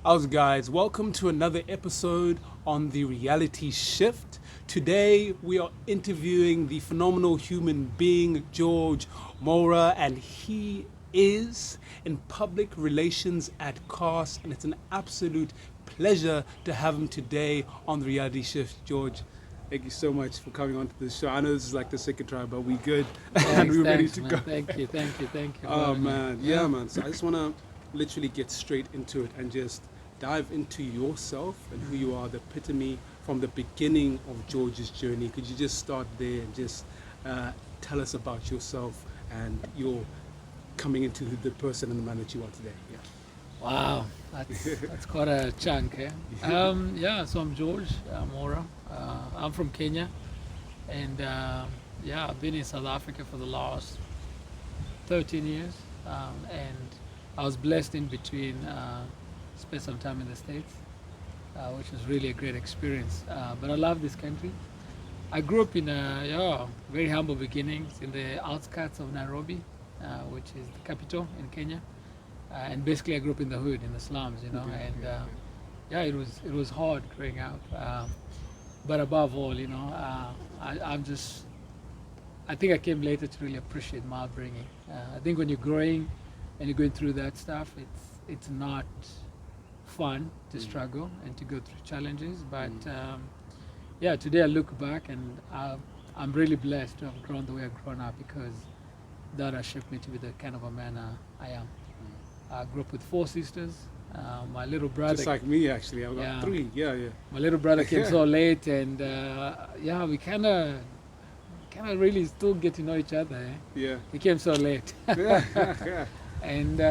How's it, guys? Welcome to another episode on the Reality Shift. Today we are interviewing the phenomenal human being George Mwaura, and he is in public relations at C.A.S.T, and it's an absolute pleasure to have him today on the Reality Shift. George, thank you so much for coming on to the show. I know this is like the second try, but we good and we're ready to go. Thank you. Oh man, yeah man. So I just want to literally get straight into it and just dive into yourself and who you are, the epitome from the beginning of George's journey. Could you just start there and just tell us about yourself and your coming into the person and the man that you are today? Yeah. Wow, that's quite a chunk, eh? So I'm George Mwaura. I'm from Kenya, and I've been in South Africa for the last 13 years, and I was blessed in between. Spent some time in the States, which was really a great experience. But I love this country. I grew up in very humble beginnings in the outskirts of Nairobi, which is the capital in Kenya. And basically I grew up in the hood, in the slums, it was hard growing up. But above all, I think I came later to really appreciate my upbringing. I think when you're growing and you're going through that stuff, it's not fun to struggle and to go through challenges, but today I look back and I'm really blessed to have grown the way I've grown up, because that has shaped me to be the kind of a man I am. I grew up with 4 sisters. My little brother, just like me actually, I've got 3. My little brother came so late, and we kind of really still get to know each other. He came so late. And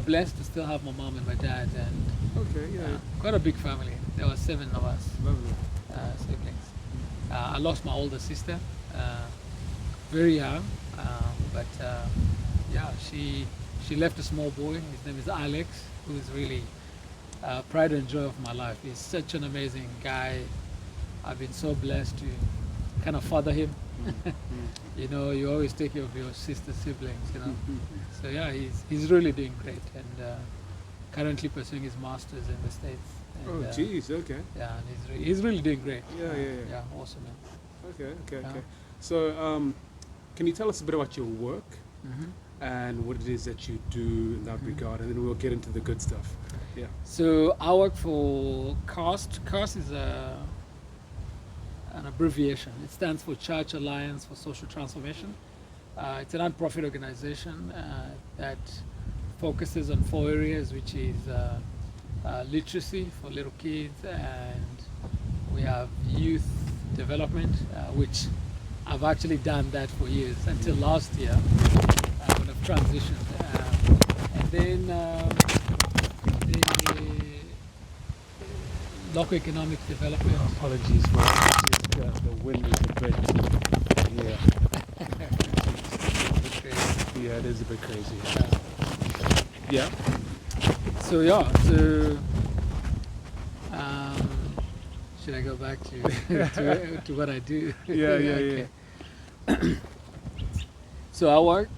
blessed to still have my mom and my dad, and quite a big family. There were 7 of us. Lovely. Siblings. I lost my older sister very young, but she left a small boy. His name is Alex, who is really pride and joy of my life. He's such an amazing guy. I've been so blessed to kind of father him. You always take care of your sister siblings, So he's really doing great, and currently pursuing his master's in the States. And, okay. Yeah, and he's really doing great. Yeah, awesome, man. Okay. So, can you tell us a bit about your work and what it is that you do in that regard, and then we'll get into the good stuff. Yeah. So I work for C.A.S.T. C.A.S.T is an abbreviation. It stands for Church Alliance for Social Transformation. It's a non-profit organization that focuses on 4 areas, which is literacy for little kids, and we have youth development, which I've actually done that for years until last year when I've transitioned. And then the local economic development. Apologies for the wind is a bit. Yeah, it is a bit crazy. Yeah. So should I go back to what I do? Yeah. So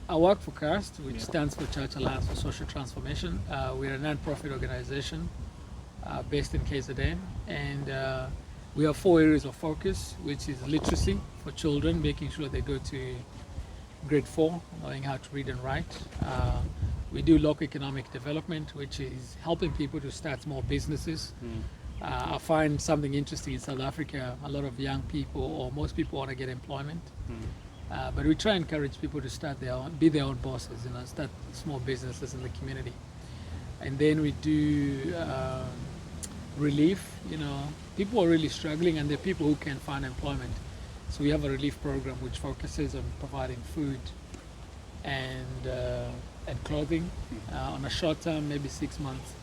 I work for C.A.S.T, which stands for Church Alliance for Social Transformation. We're a non-profit organization based in KZN, and we have 4 areas of focus, which is literacy for children, making sure they go to grade 4, knowing how to read and write. We do local economic development, which is helping people to start small businesses. I find something interesting in South Africa. A lot of young people, or most people, want to get employment, but we try and encourage people to start be their own bosses, start small businesses in the community. And then we do relief. People are really struggling, and there are people who can't find employment. So we have a relief program which focuses on providing food and clothing on a short term, maybe 6 months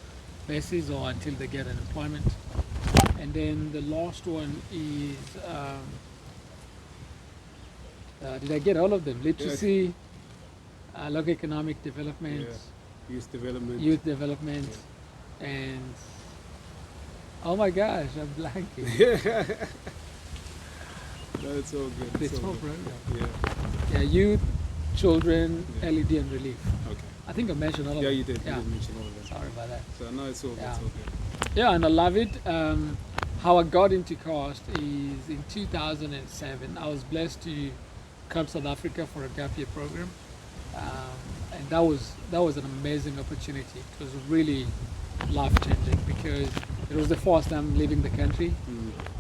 basis, or until they get an employment. And then the last one is, did I get all of them? Literacy, local economic development, youth development, and oh my gosh, I'm blanking. No, it's all good. It's all program. Yeah, youth, children, LED, and relief. Okay. I think I mentioned all of Yeah, them. you did. Yeah. You did mention all of them. Sorry about that. So no, it's all good. Yeah. It's all good. Yeah, and I love it. How I got into C.A.S.T is in 2007. I was blessed to come to South Africa for a gap year program, and that was an amazing opportunity. It was really life changing because it was the first time leaving the country.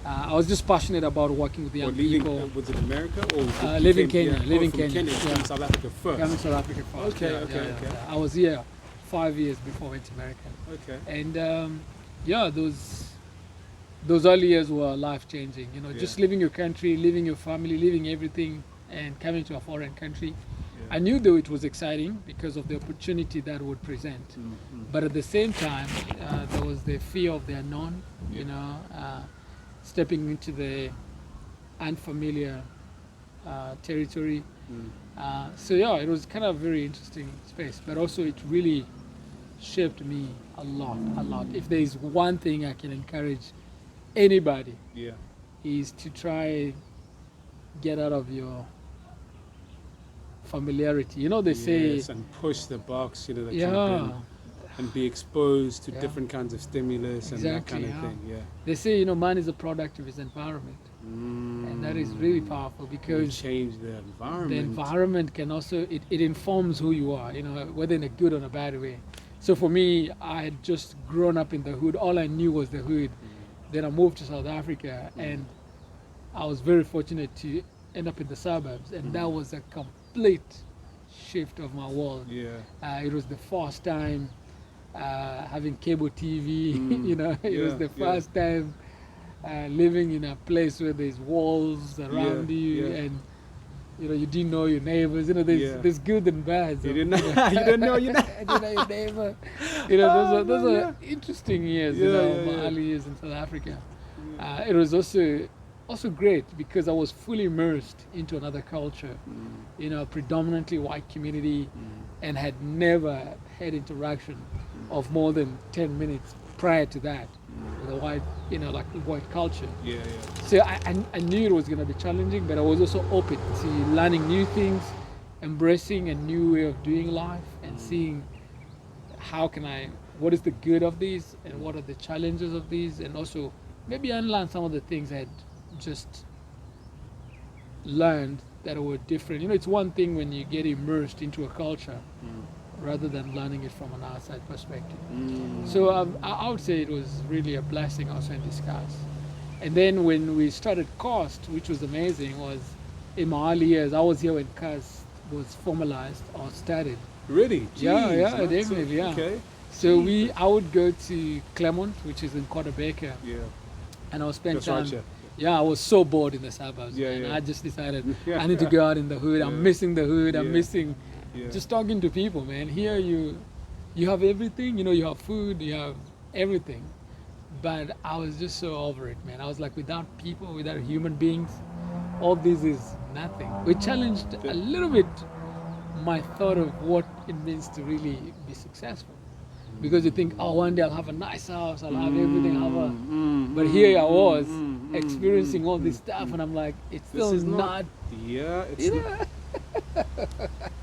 I was just passionate about working with young Or leaving, people. was it America or you Living came- Kenya, yeah, living from Kenya, Kenya, yeah. from South Africa first. Coming to South Africa first. Okay, yeah, okay, yeah, okay. yeah. I was here 5 years before I went to America. Okay. And yeah, those early years were life changing. You know, just Yeah. leaving your country, leaving your family, leaving everything, and coming to a foreign country. Yeah. I knew though it was exciting because of the opportunity that would present. But at the same time, there was the fear of the unknown. You know, stepping into the unfamiliar territory. So yeah, it was kind of a very interesting space, but also it really shaped me a lot, a lot. If there is one thing I can encourage anybody, Yeah. is to try get out of your familiarity. You know, they say, Yes, and push the box, you know, that yeah, you've been, and be exposed to Yeah. different kinds of stimulus and that kind Exactly, of yeah. thing. Yeah. they say, you know, man is a product of his environment. And that is really powerful You because change the environment. the environment can also, it informs who you are, you know, whether in a good or a bad way. So for me, I had just grown up in the hood. All I knew was the hood. Then I moved to South Africa, and I was very fortunate to end up in the suburbs, and that was a complete shift of my world. Yeah. It was the first time having cable TV. You know, it was Yeah, the yeah. first time living in a place where there's walls around Yeah, you, yeah. and you know you didn't know your neighbors. You know, Yeah. there's good and bad. You didn't know. You didn't know. You know. You know your neighbor. You know, those Oh, are interesting years. You Yeah, know, yeah, my yeah. early years in South Africa. It was also great because I was fully immersed into another culture. You know, predominantly white community, and had never had interaction of more than 10 minutes prior to that with a white, you know, like white culture. Yeah, yeah. So I knew it was going to be challenging, but I was also open to learning new things, embracing a new way of doing life, and seeing what is the good of these and what are the challenges of these, and also maybe unlearn some of the things I had just learned that were different. You know, it's one thing when you get immersed into a culture rather than learning it from an outside perspective. So I would say it was really a blessing also in disguise. And then when we started C.A.S.T, which was amazing, was in my early years, I was here when C.A.S.T was formalized or started. Really? Yeah, Jeez, yeah, that's definitely, yeah. Okay. So I would go to Claremont, which is in Quarterbaker, Yeah. and I would spend That's time. right, yeah. Yeah, I was so bored in the suburbs, Yeah, man. yeah. I just decided Yeah. I need to go out in the hood. Yeah. I'm missing the hood. I'm Yeah. missing Yeah. just talking to people, man. Here you have everything. You know, you have food, you have everything. But I was just so over it, man. I was like, without people, without human beings, all this is nothing. We challenged a little bit my thought of what it means to really be successful. Because you think, oh, one day I'll have a nice house, I'll have everything, but here I was experiencing all this stuff, and I'm like, it's still is not. Yeah, it's You not. know?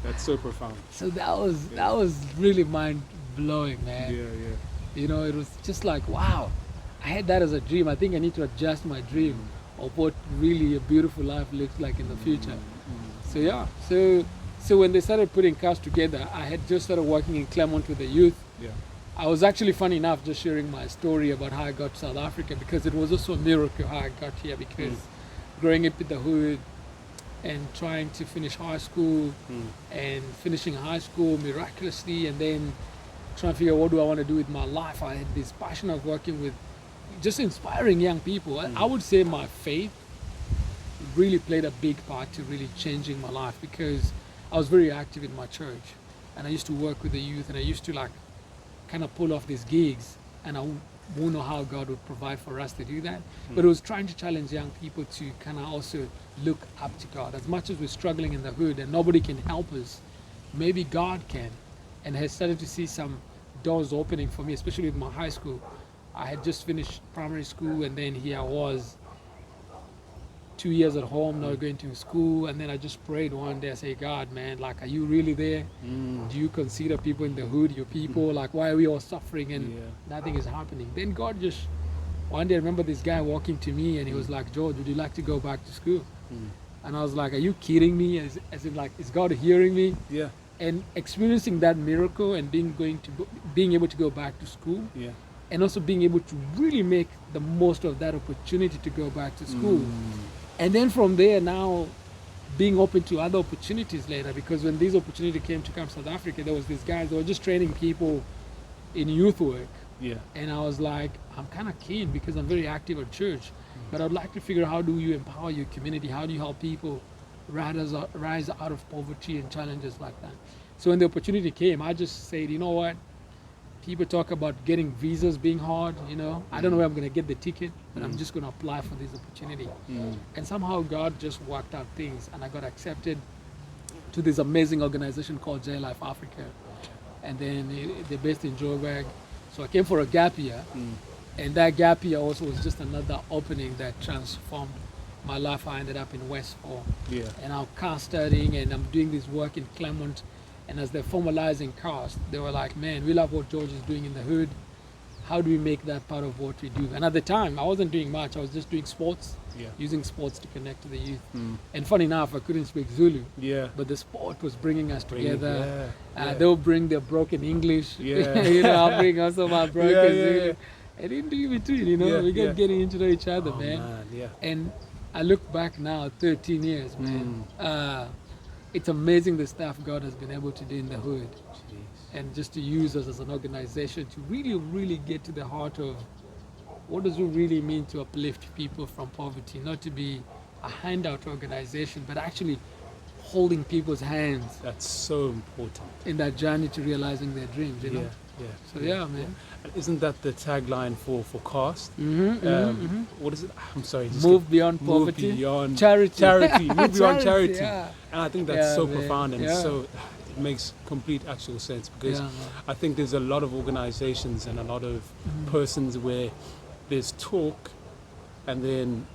That's so profound. So that was really mind blowing, man. Yeah, yeah. You know, it was just like, wow, I had that as a dream. I think I need to adjust my dream of what really a beautiful life looks like in the future. So yeah, so when they started putting cars together, I had just started working in Claremont with the youth. Yeah. I was actually, funny enough, just sharing my story about how I got to South Africa, because it was also a miracle how I got here, because growing up in the hood and trying to finish high school and finishing high school miraculously, and then trying to figure out what do I want to do with my life. I had this passion of working with just inspiring young people. I would say my faith really played a big part to really changing my life, because I was very active in my church, and I used to work with the youth, and I used to like kind of pull off these gigs, and I won't know how God would provide for us to do that. But it was trying to challenge young people to kind of also look up to God. As much as we're struggling in the hood and nobody can help us, maybe God can. And I had started to see some doors opening for me, especially with my high school. I had just finished primary school, and then here I was 2 years at home, not going to school, and then I just prayed one day. I say, God, man, like, are you really there? Do you consider people in the hood your people? Like, why are we all suffering and nothing is happening? Then God just, one day I remember this guy walking to me and he was like, George, would you like to go back to school? And I was like, are you kidding me? As in, like, is God hearing me? Yeah. And experiencing that miracle and being able to go back to school, and also being able to really make the most of that opportunity to go back to school. And then from there now being open to other opportunities later, because when this opportunity came to come to South Africa, there was these guys that were just training people in youth work. And I was like, I'm kind of keen because I'm very active at church, but I'd like to figure out how do you empower your community? How do you help people rise out of poverty and challenges like that? So when the opportunity came, I just said, you know what? People talk about getting visas being hard, you know. I don't know where I'm going to get the ticket, but I'm just going to apply for this opportunity. And somehow God just worked out things, and I got accepted to this amazing organization called J Life Africa. And then they're based in Joburg. So I came for a gap year, and that gap year also was just another opening that transformed my life. I ended up in Westfall, and I'm car studying, and I'm doing this work in Claremont. And as they're formalizing C.A.S.T, they were like, man, we love what George is doing in the hood. How do we make that part of what we do? And at the time, I wasn't doing much. I was just doing sports, using sports to connect to the youth. And funny enough, I couldn't speak Zulu, but the sport was bringing us together. They'll bring their broken English. You know, I'll bring also my broken Zulu. And in between, you know, we get getting into each other, man. And I look back now, 13 years, man. It's amazing the stuff God has been able to do in the hood. And just to use us as an organization to really, really get to the heart of what does it really mean to uplift people from poverty, not to be a handout organization, but actually holding people's hands. That's so important. In that journey to realizing their dreams, you know? So man. And isn't that the tagline for C.A.S.T? What is it? I'm sorry. Move beyond poverty. Move beyond charity. Move beyond charity. Yeah. And I think that's so profound and so it makes complete actual sense, because I think there's a lot of organizations and a lot of persons where there's talk and then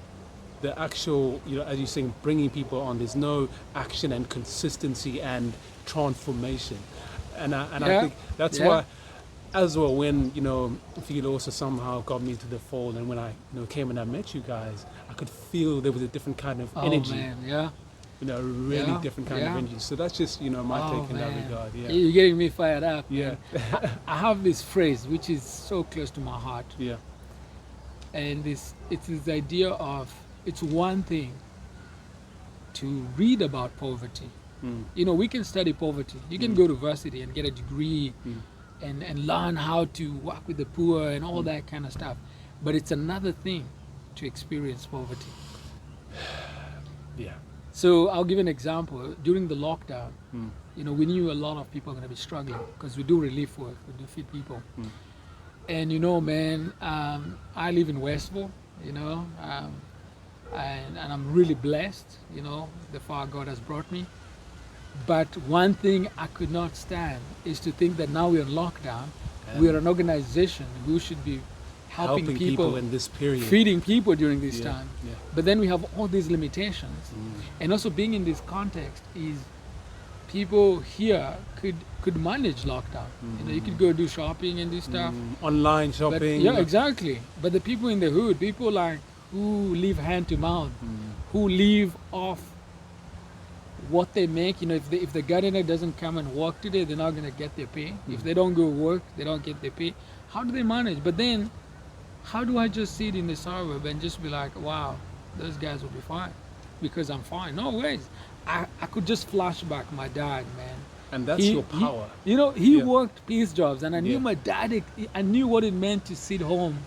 the actual, you know, as you're saying, bringing people on, there's no action and consistency and transformation. And I think that's why, as well, when, you know, Feel also somehow got me to the fold, and when I, you know, came and I met you guys, I could feel there was a different kind of energy. You know, really different kind of energy. So that's just, you know, my take in that regard. You're getting me fired up. I have this phrase which is so close to my heart. And it's this idea of, it's one thing to read about poverty. You know, we can study poverty. You can go to university and get a degree and learn how to work with the poor and all that kind of stuff. But it's another thing to experience poverty. So I'll give an example. During the lockdown, you know, we knew a lot of people are going to be struggling because we do relief work, we do feed people. And, you know, man, I live in Westville, you know, and I'm really blessed, you know, the far God has brought me. But one thing I could not stand is to think that now we're in lockdown, we're an organization who should be helping people in this period, feeding people during this time. But then we have all these limitations. And also being in this context is people here could manage lockdown. You know, you could go do shopping and do stuff. Online shopping. But, exactly. But the people in the hood, people like who live hand to mouth, who live off what they make. You know, if the gardener doesn't come and work today, they're not going to get their pay. If they don't go work, they don't get their pay. How do they manage? But then, how do I just sit in the suburb and just be like, wow, those guys will be fine because I'm fine? No ways. I could just flash back my dad, man. And that's your power. You know, he worked piece jobs, and I knew my dad, I knew what it meant to sit home.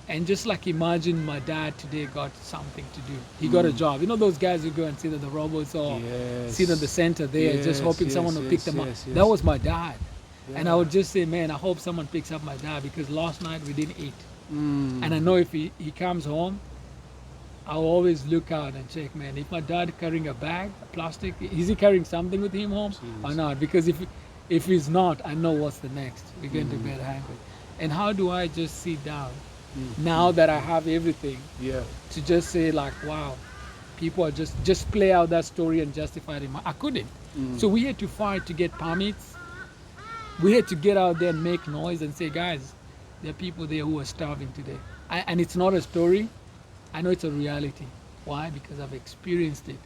And just like imagine my dad today got something to do. He got a job. You know those guys who go and sit at the robots or sit at the center there just hoping someone will pick them up. That was my dad. And I would just say, man, I hope someone picks up my dad because last night we didn't eat. And I know if he comes home, I'll always look out and check, man, if my dad carrying a bag, a plastic, is he carrying something with him home or not? Because if he's not, I know what's the next. We're going to bed hungry. And how do I just sit down now that I have everything to just say like, wow, People are just play out that story and justify it. I couldn't. So we had to fight to get permits. We had to get out there and make noise and say, guys, there are people there who are starving today. And it's not a story. I know it's a reality. Why? Because I've experienced it.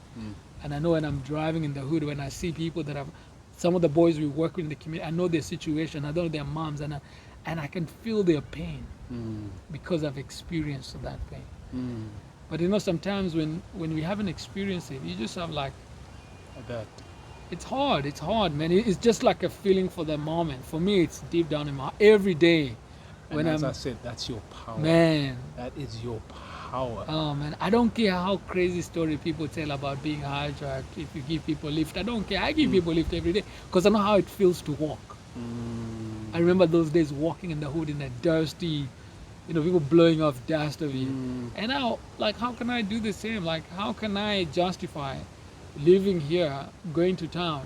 And I know when I'm driving in the hood, when I see people that have, some of the boys we work with in the community, I know their situation, I know their moms, and I can feel their pain because I've experienced that pain. But you know, sometimes when we haven't experienced it, you just have like that. It's hard, man. It's just like a feeling for the moment. For me, it's deep down in my every day. And as I said, that's your power. Man. That is your power. Oh, man. I don't care how crazy story people tell about being hijacked. If you give people a lift, I don't care. I give people a lift every day because I know how it feels to walk. I remember those days walking in the hood in a dusty, you know, people blowing off dust of you. And now, like, how can I do the same? Like, how can I justify living here, going to town,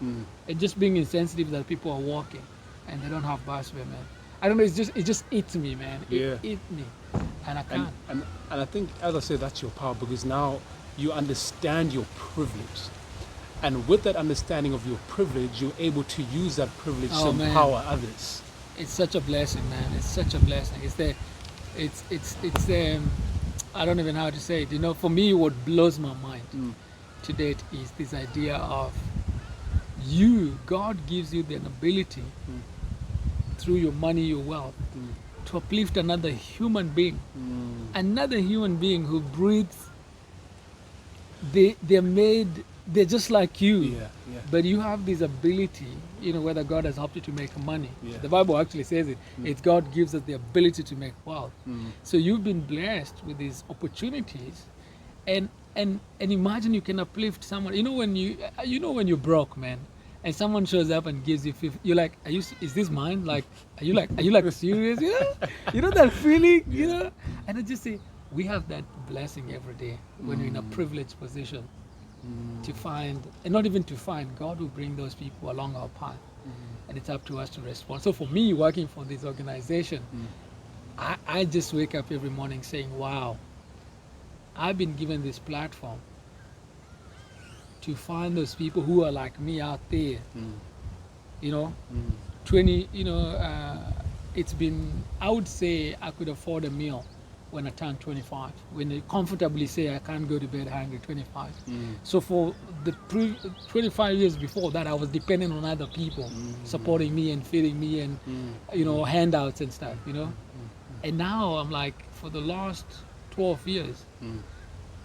and just being insensitive that people are walking and they don't have busway, man? I don't know. It just eats me, man. It eats me, and I can't. And I think, as I said, that's your power because now you understand your privilege, and with that understanding of your privilege, you're able to use that privilege to empower others. It's such a blessing, man. It's such a blessing. It's I don't even know how to say it. You know, for me, what blows my mind to date is this idea of God gives you the ability through your money, your wealth, to uplift another human being. Another human being who breathes, they're just like you. But you have this ability, you know, whether God has helped you to make money. The Bible actually says it. It's God gives us the ability to make wealth. So you've been blessed with these opportunities, and imagine you can uplift someone. You know when you're broke, man, and someone shows up and gives you 50, you're like, is this mine? Like, are you like serious? You know that feeling, you know? And I just say, we have that blessing every day when we're in a privileged position to find, and not even to find, God will bring those people along our path, and it's up to us to respond. So for me, working for this organization, I just wake up every morning saying, wow, I've been given this platform to find those people who are like me out there. You know, 20, you know, it's been, I would say I could afford a meal when I turned 25, when they comfortably say I can't go to bed hungry, 25. So for the 25 years before that, I was dependent on other people supporting me and feeding me and, you know, handouts and stuff, you know. And now I'm like, for the last 12 years,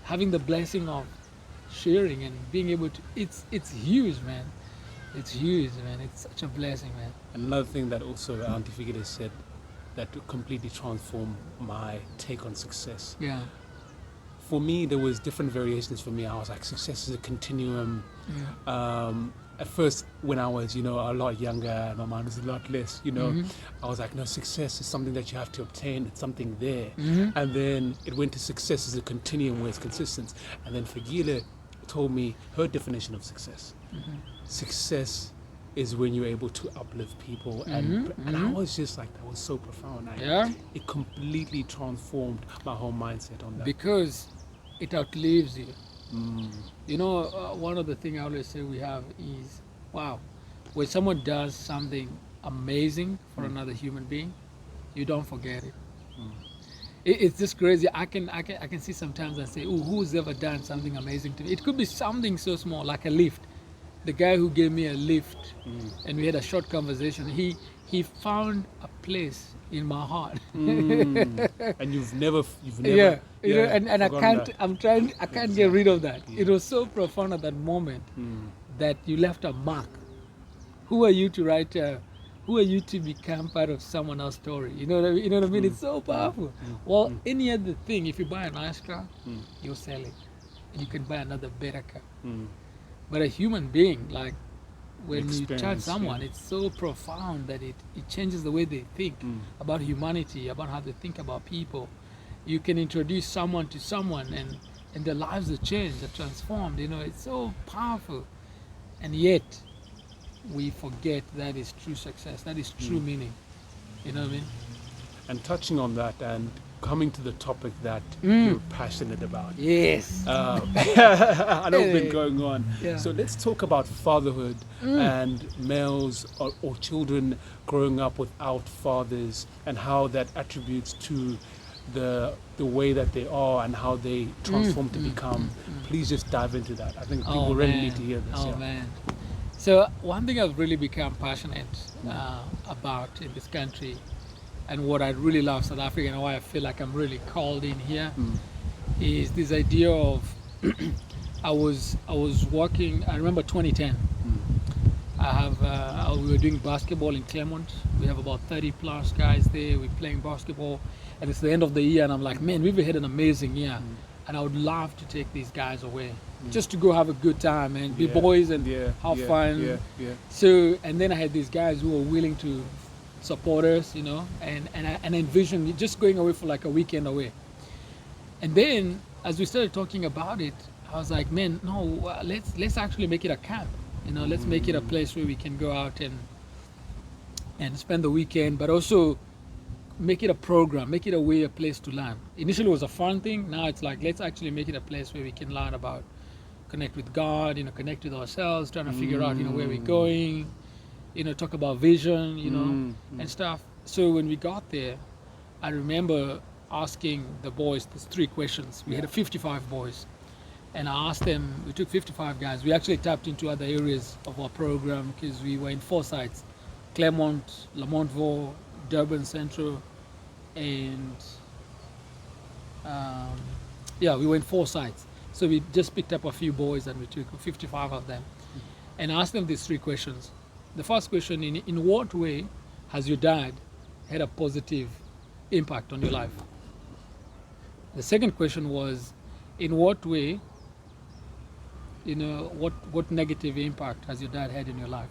having the blessing of sharing and being able to, it's huge, man. It's huge, man. It's such a blessing, man. Another thing that also Auntie Figure said that completely transformed my take on success. Yeah. For me, there was different variations for me. I was like, success is a continuum. At first, when I was, you know, a lot younger and my mind was a lot less, you know, I was like, no, success is something that you have to obtain. It's something there. And then it went to success as a continuum where it's consistent. And then Figile told me her definition of success. Success is when you're able to uplift people. And I was just like, that was so profound. It completely transformed my whole mindset on that. Because it outlives you. You know, one of the things I always say we have is, wow, when someone does something amazing for another human being, you don't forget it. It's just crazy. I can see sometimes and say, oh, who's ever done something amazing to me? It could be something so small, like a lift. The guy who gave me a lift, and we had a short conversation, he found a place in my heart. And you've never you know, and I can't get rid of that. It was so profound at that moment that you left a mark. Who are you to write who are you to become part of someone else's story? You know what I mean? It's so powerful. Well, any other thing, if you buy a nice car, you'll sell it. And you can buy another better car. But a human being, like, when you touch someone, it's so profound that it changes the way they think about humanity, about how they think about people. You can introduce someone to someone and their lives are changed, are transformed. You know, it's so powerful. And yet, we forget that is true success, that is true meaning. You know what I mean? And touching on that, and coming to the topic that you're passionate about. Yes. I know it's been going on. Yeah. So let's talk about fatherhood and males or children growing up without fathers and how that attributes to the way that they are and how they transform to become. Please just dive into that. I think people really need to hear this. Oh man. So one thing I've really become passionate about in this country, and what I really love South Africa and why I feel like I'm really called in here, is this idea of I was working. I remember 2010. We were doing basketball in Claremont. We have about 30 plus guys there. We're playing basketball, and it's the end of the year, and I'm like, man, we've had an amazing year, and I would love to take these guys away, just to go have a good time and be boys and have fun. So, and then I had these guys who were willing to support us, you know, and I envisioned just going away for like a weekend away. And then as we started talking about it, I was like, man, no, let's actually make it a camp. You know, let's make it a place where we can go out and spend the weekend, but also make it a program, make it a place to learn. Initially it was a fun thing. Now it's like, let's actually make it a place where we can learn about, connect with God, you know, connect with ourselves, trying to figure out, you know, where we're going, you know, talk about vision, you know, and stuff. So when we got there, I remember asking the boys these 3 questions. We had 55 boys. And I asked them, we took 55 guys. We actually tapped into other areas of our program because we were in 4 sites: Claremont, Lamontville, Durban Central, and we were in 4 sites. So we just picked up a few boys and we took 55 of them and asked them these 3 questions. The first question, in what way has your dad had a positive impact on your life? The second question was, in what way, you know, what negative impact has your dad had in your life?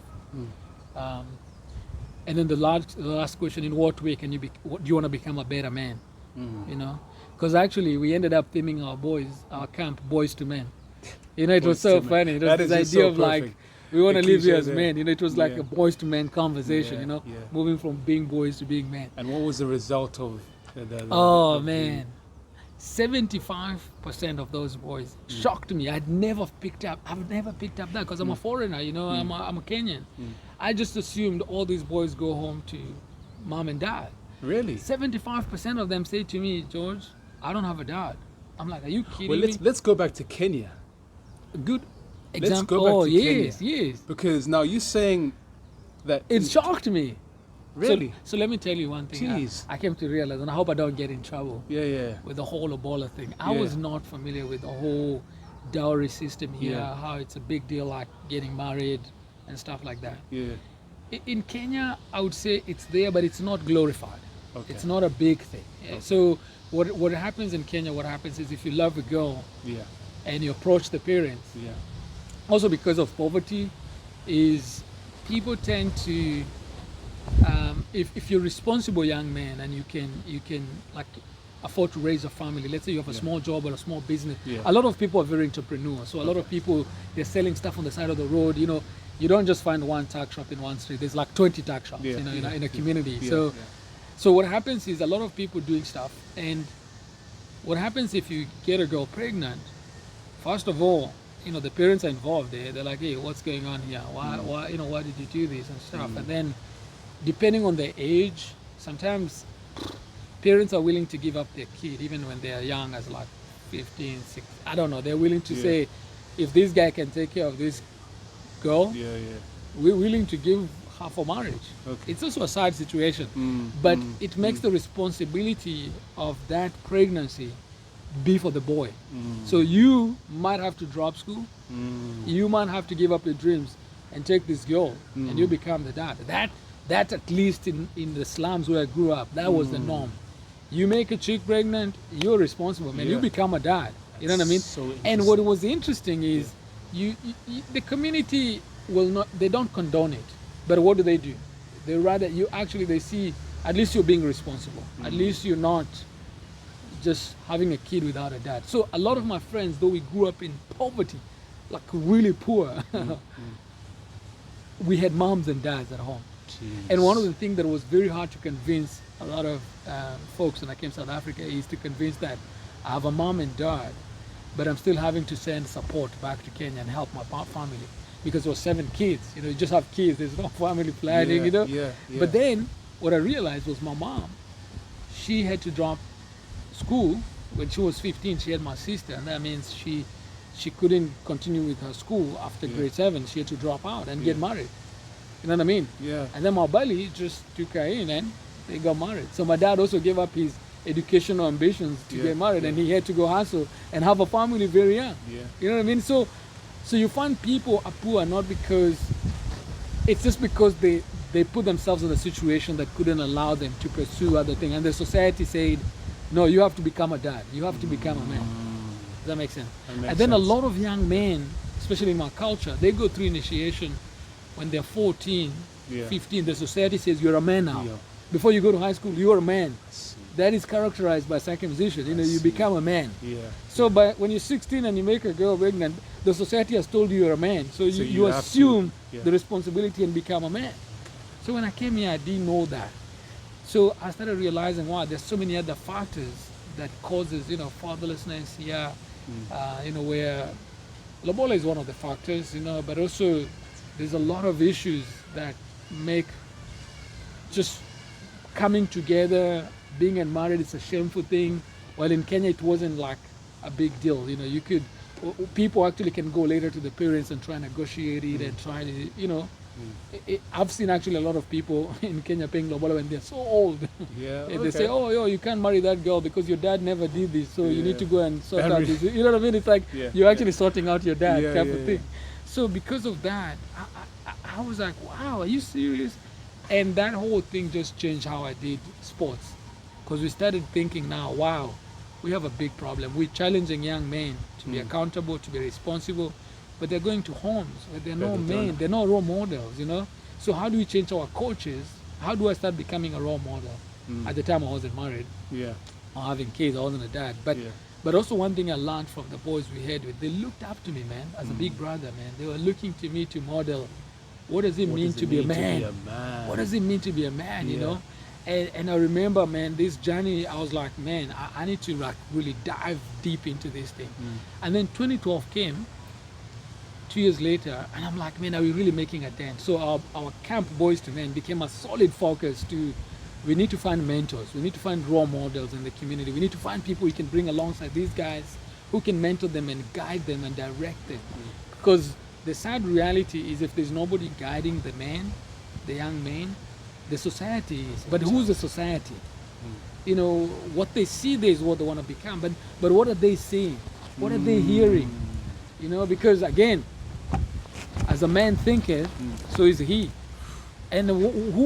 And then the last question, in what way do you want to become a better man? You know, because actually we ended up theming our camp Boys to Men. You know, it was so funny. It was this idea of like, we want to live here as men. You know, it was like a boys to men conversation, you know, moving from being boys to being men. And what was the result of man, 75% of those boys shocked me. I've never picked up that because I'm a foreigner, you know, I'm a Kenyan. I just assumed all these boys go home to mom and dad. Really? 75% of them say to me, George, I don't have a dad. I'm like, are you kidding me? Let's go back to Kenya. Good example. Let's go back to Kenya. Yes. Because now you're saying that... It shocked me. Really? So let me tell you one thing. Jeez. I came to realize, and I hope I don't get in trouble with the whole Ebola thing. I was not familiar with the whole dowry system here, how it's a big deal, like getting married and stuff like that. In Kenya, I would say it's there, but it's not glorified. Okay. It's not a big thing. Okay. So what happens in Kenya, is if you love a girl and you approach the parents, also because of poverty, is people tend to, if you're a responsible young man and you can like afford to raise a family, let's say you have a small job or a small business, a lot of people are very entrepreneurial. So a lot of people, they're selling stuff on the side of the road. You know, you don't just find one tuck shop in one street. There's like 20 tuck shops, you know, in a community. So what happens is a lot of people doing stuff, and what happens if you get a girl pregnant? First of all, you know, the parents are involved there. They're like, hey, what's going on here? Why, you know, why did you do this and stuff? And then, depending on their age, sometimes parents are willing to give up their kid even when they are young, as like 15, 16. I don't know. They're willing to say, if this guy can take care of this girl, we're willing to give her for marriage. Okay. It's also a sad situation, but it makes the responsibility of that pregnancy be for the boy. So you might have to drop school. You might have to give up your dreams and take this girl, and you become the dad. That at least in the slums where I grew up, that was the norm. You make a chick pregnant, you're responsible, man. You become a dad. You know what I mean? So and what was interesting is you the community they don't condone it. But what do? They rather they see at least you're being responsible. At least you're not just having a kid without a dad. So a lot of my friends, though we grew up in poverty, like really poor, we had moms and dads at home. And one of the things that was very hard to convince a lot of folks when I came to South Africa is to convince that I have a mom and dad, but I'm still having to send support back to Kenya and help my family because there were 7 kids. You know, you just have kids. There's no family planning. You know. Yeah. But then what I realized was my mom, she had to drop school when she was 15. She had my sister, and that means she couldn't continue with her school after grade 7. She had to drop out and get married. You know what I mean? Yeah. And then my buddy just took her in and they got married. So my dad also gave up his educational ambitions to get married, and he had to go hustle and have a family very young. Yeah. You know what I mean? So you find people are poor not because it's just because they put themselves in a situation that couldn't allow them to pursue other things, and the society said, no, you have to become a dad. You have to become a man. Does that make sense? And then a lot of young men, especially in my culture, they go through initiation when they're 14, 15. The society says you're a man now. Yeah. Before you go to high school, you're a man. That is characterized by circumcision. You know, you become a man. Yeah. So when you're 16 and you make a girl pregnant, the society has told you you're a man. So you assume the responsibility and become a man. So when I came here, I didn't know that. So I started realizing, wow, there's so many other factors that causes, you know, fatherlessness here. You know, where lobola is one of the factors, you know, but also there's a lot of issues that make just coming together, being married is a shameful thing. While in Kenya, it wasn't like a big deal. You know, people actually can go later to the parents and try and negotiate it and try to, you know. I've seen actually a lot of people in Kenya paying lobola when they're so old. Yeah, they say, oh, yo, you can't marry that girl because your dad never did this, so you need to go and sort out this. You know what I mean? It's like you're actually sorting out your dad type of thing. So because of that, I was like, wow, are you serious? And that whole thing just changed how I did sports. Because we started thinking now, wow, we have a big problem. We're challenging young men to be accountable, to be responsible, but they're going to homes where they're no men, they're not role models, you know? So how do we change our coaches? How do I start becoming a role model? At the time I wasn't married, or having kids, I wasn't a dad. But also one thing I learned from the boys we had with, they looked up to me, man, as a big brother, man. They were looking to me to model, what does it mean to be a man? What does it mean to be a man, you know? And I remember, man, this journey, I was like, man, I need to like really dive deep into this thing. And then 2012 came, 2 years later, and I'm like, man, are we really making a dent? So our camp Boys to Men became a solid focus to, we need to find mentors, we need to find role models in the community, we need to find people we can bring alongside these guys who can mentor them and guide them and direct them. Because the sad reality is if there's nobody guiding the man, the young man, the society is. But who's the society? You know, what they see there is what they want to become, but what are they seeing? What are they hearing? You know, because again, as a man thinketh, so is he. And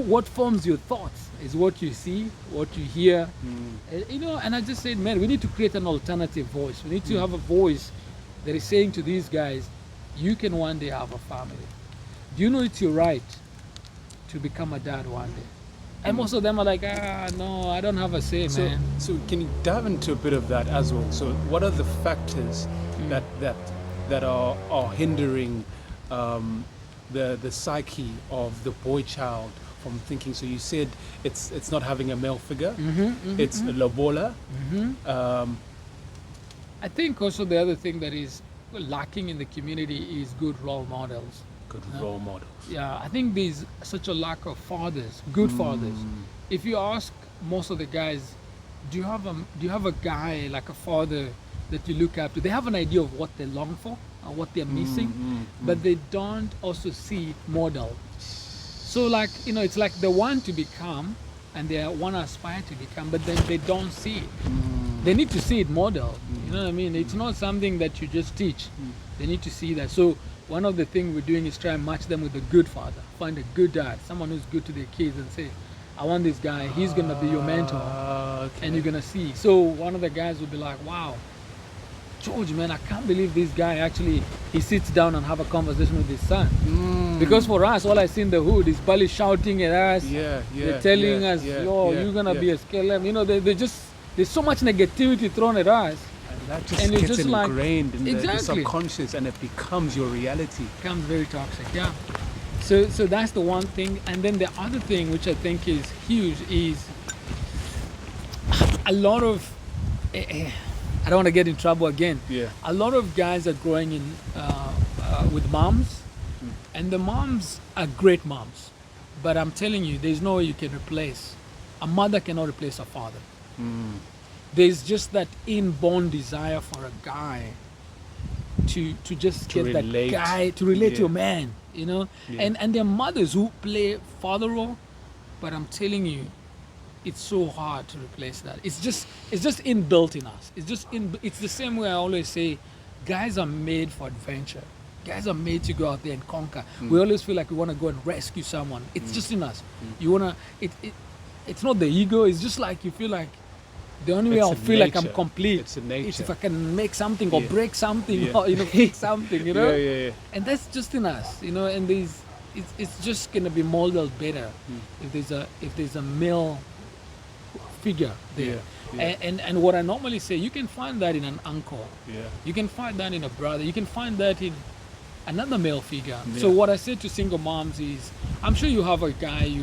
what forms your thoughts is what you see, what you hear. You know, and I just said, man, we need to create an alternative voice. We need to have a voice that is saying to these guys, you can one day have a family. Do you know it's your right to become a dad one day? And most of them are like, no, I don't have a say, man. So can you dive into a bit of that as well? So what are the factors that are hindering the psyche of the boy child from thinking? So you said it's not having a male figure, it's lobola. I think also the other thing that is lacking in the community is good role models. Role models. Yeah, I think there's such a lack of fathers, good fathers. If you ask most of the guys, do you have a guy like a father that you look up to? They have an idea of what they long for or what they're missing, but they don't also see it modeled. So like, you know, it's like they want to become and they want to aspire to become, but then they don't see it. They need to see it modeled. You know what I mean? It's not something that you just teach. They need to see that. So one of the things we're doing is try and match them with a good father. Find a good dad, someone who's good to their kids, and say, I want this guy, he's going to be your mentor. And you're going to see. So one of the guys will be like, wow, George, man, I can't believe this guy actually, he sits down and have a conversation with his son. Because for us, all I see in the hood is Bali shouting at us. They're telling us, you're going to be a skeleton. You know, they just, there's so much negativity thrown at us. And that just gets ingrained in the subconscious, and it becomes your reality. Becomes very toxic, yeah. So that's the one thing. And then the other thing, which I think is huge, is a lot of, I don't want to get in trouble again. Yeah. A lot of guys are growing in with moms, and the moms are great moms. But I'm telling you, there's no way you can replace. A mother cannot replace a father. There's just that inborn desire for a guy to just To get relate. that guy to relate to Yeah. a man, you know. Yeah. And there are mothers who play father role, but I'm telling you, it's so hard to replace that. It's just inbuilt in us. It's the same way I always say, guys are made for adventure. Guys are made to go out there and conquer. We always feel like we want to go and rescue someone. It's just in us. You wanna. It's not the ego. It's just like you feel like the only way It's I'll a feel like I'm nature. complete It's a is nature. if I can make something or Yeah. break something Yeah. or fix something. You know. Yeah. And that's just in us, and it's just gonna be molded better if there's a male figure there. Yeah. And what I normally say, you can find that in an uncle, Yeah. you can find that in a brother, you can find that in another male figure. So Yeah. what I say to single moms is, I'm sure you have a guy,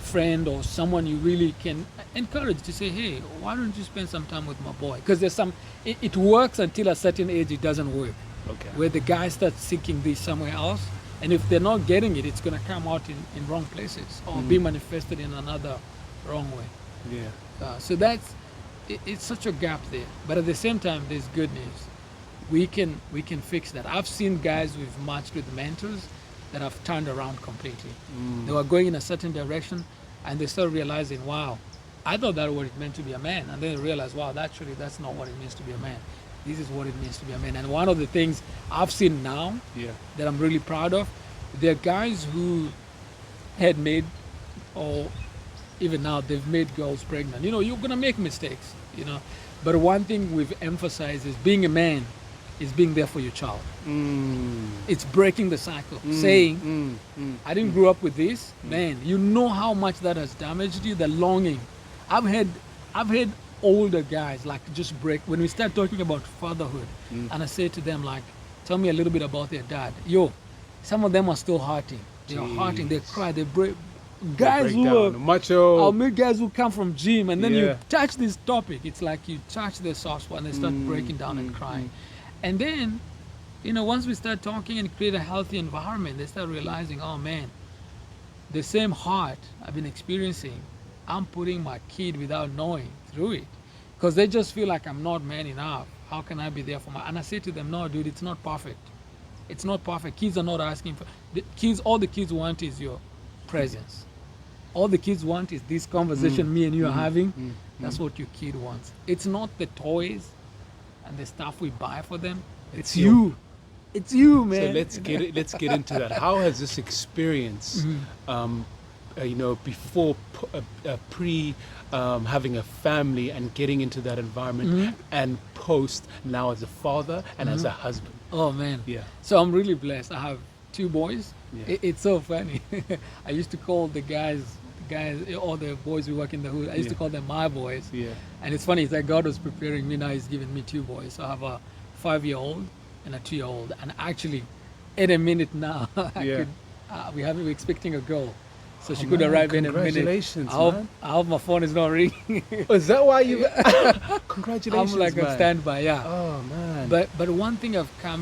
friend or someone you really can encourage to say, hey, why don't you spend some time with my boy? Because there's it works until a certain age it doesn't work. Okay. Where the guy starts seeking this somewhere else, and if they're not getting it, it's going to come out in wrong places or be manifested in another wrong way. Yeah. So it's such a gap there. But at the same time, there's good news. We can fix that. I've seen guys we've matched with mentors that have turned around completely. They were going in a certain direction, and they started realizing, wow, I thought that was what it meant to be a man, and then they realized, wow, that's not what it means to be a man. This is what it means to be a man. And one of the things I've seen now Yeah. that I'm really proud of, there are guys who had made, or even now they've made girls pregnant. You're gonna make mistakes, but one thing we've emphasized is being a man is being there for your child. It's breaking the cycle, saying, I didn't grow up with this. Man, you know how much that has damaged you, the longing. I've had older guys like just break when we start talking about fatherhood, and I say to them, like, tell me a little bit about their dad. Some of them are still hurting. They are hurting, they cry, they break. Guys Break who are down. Macho. I'll meet guys who come from gym, and then Yeah. you touch this topic, it's like you touch their soft spot and they start breaking down and crying. And then, once we start talking and create a healthy environment, they start realizing, oh man, the same heart I've been experiencing, I'm putting my kid without knowing through it. Because they just feel like I'm not man enough. How can I be there for and I say to them, no, dude, it's not perfect. It's not perfect. Kids are not asking for all the kids want is your presence. All the kids want is this conversation me and you are having. That's what your kid wants. It's not the toys and the stuff we buy for them. It's you. It's you, man. So let's get into that. How has this experience, before pre having a family and getting into that environment, and post now as a father and as a husband? Oh man. Yeah. So I'm really blessed. I have 2 boys. Yeah. It's so funny. I used to call the guys, all the boys who work in the hood, I used to call them my boys. Yeah. And it's funny, it's like God was preparing me. Now He's giving me 2 boys. So I have a 5-year-old and a 2-year-old. And actually, in a minute now, we're expecting a girl. So she could arrive in a minute. Congratulations, I hope my phone is not ringing. Oh, is that why you? Congratulations, I'm like man. on standby, yeah. Oh man. But one thing I've come